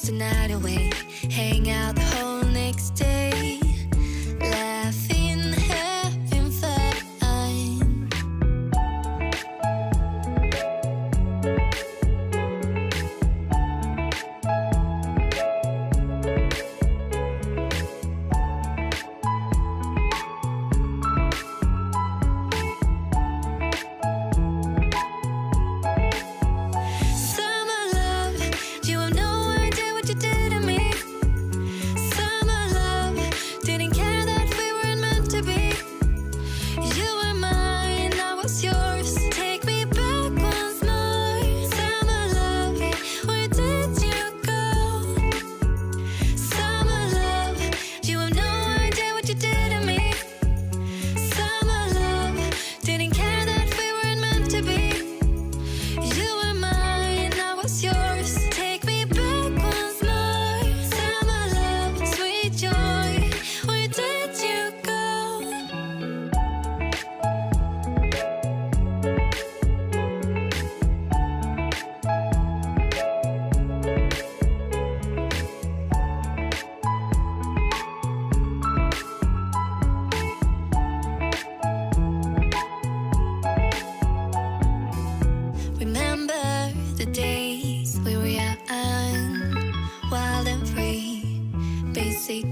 the night away, hang out the whole next day, laughing, having fun.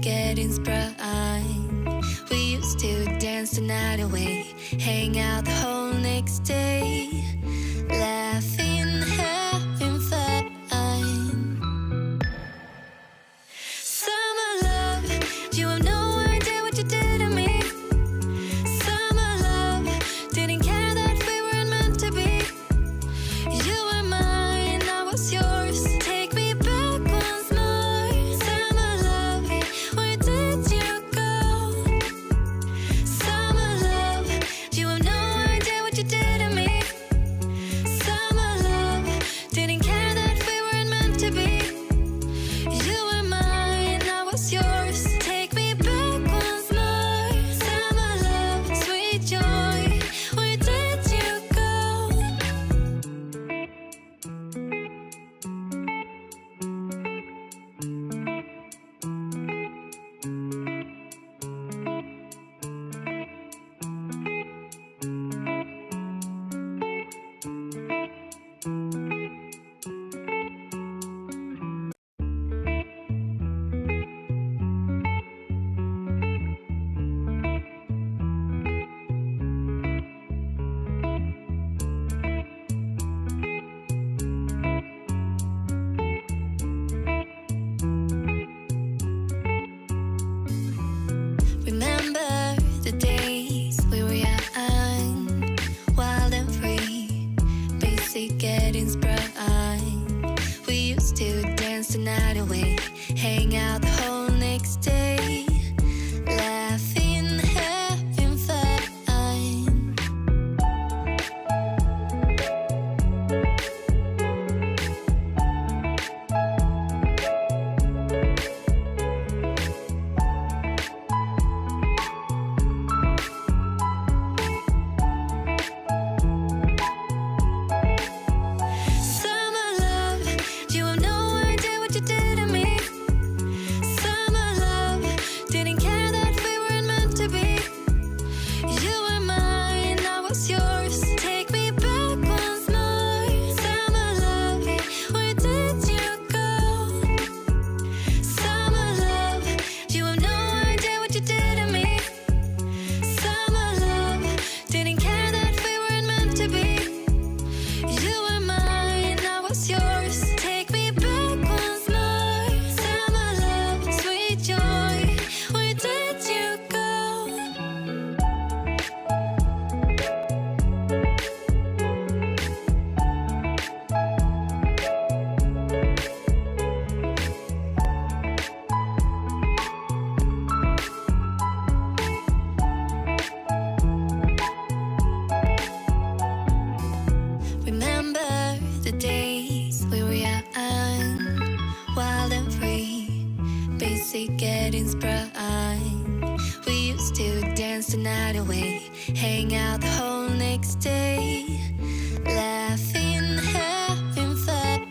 Getting sprung. We used to dance the night away, hang out the whole next day, laughing, having fun. Summer love, you have no idea what you did to me. Summer love, didn't care that we weren't meant to be. You were mine, I was yours. Take me back once more. Summer love, where did you go? Summer love, you have no idea what you did to me. Summer love, didn't care that we weren't meant to be. You were mine, I was yours. Take me back once more. Summer love, sweet joy, where did you go? Remember the days we were young, wild and free, basic getting sprung. We used to dance the night away, hang out the whole next day, laughing, having fun. Summer love, you have no idea what you did to me. Summer love, didn't care that we weren't meant to be. You were mine, I was yours. Take me back once more. Summer love, where did you go? Summer love, you have no idea what you did to me. Summer love, didn't care that we weren't meant to be. You were mine, I was yours. Take me back once more. Summer love, sweet joy, where did you go? Remember the days we were young, wild and free, basic getting sprung. We used to dance the night away, hang out the whole next day, laughing, having fun.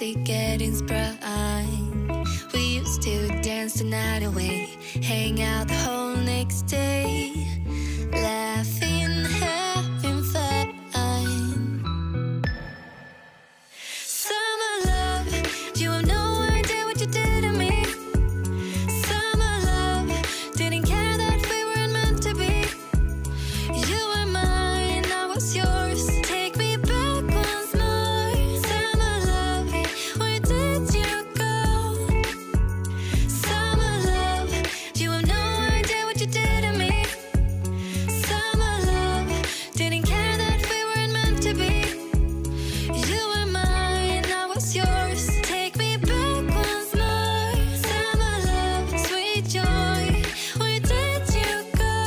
basic getting sprung. We used to dance the night away, hang out the whole next day, laughing, having fun. Summer love, you have no idea what you did to me. Summer love, didn't care that we weren't meant to be. You were mine, I was yours. Take me back once more. Summer love, where did you go? Summer love, you have no idea what you did to me. Summer love, didn't care that we weren't meant to be. You were mine, I was yours. Take me back once more. Summer love, sweet joy, where did you go?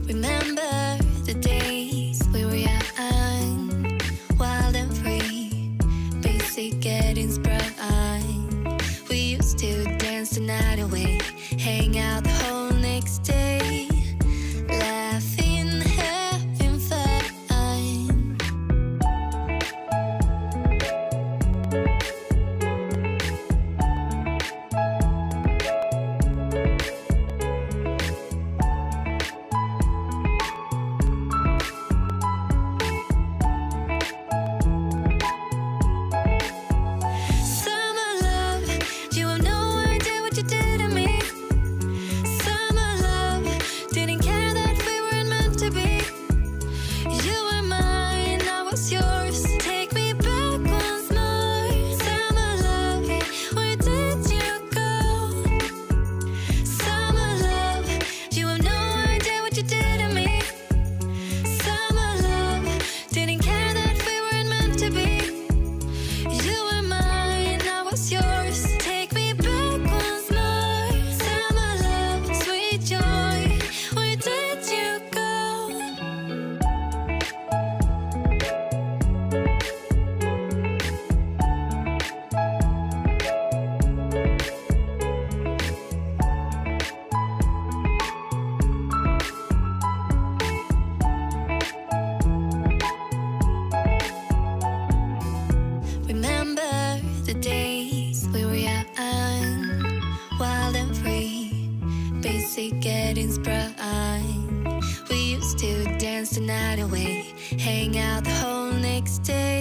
Remember the days we were young, wild and free, basic getting sprung. We used to dance the night away, hang out the whole next day, laughing, having fun. Summer love, you have no idea what you did to me. Summer love, didn't care that we weren't meant to be. You were mine, I was yours. Take me back once more. Summer love, where did you go? Summer love, you have no idea what you did to me. Summer love, didn't care that we weren't meant to be. You were mine, I was yours. Take me back once more. Summer love, sweet joy, where did you go? Remember the days we were young, wild and free, basic getting sprung. We used to dance the night away, hang out the whole next day,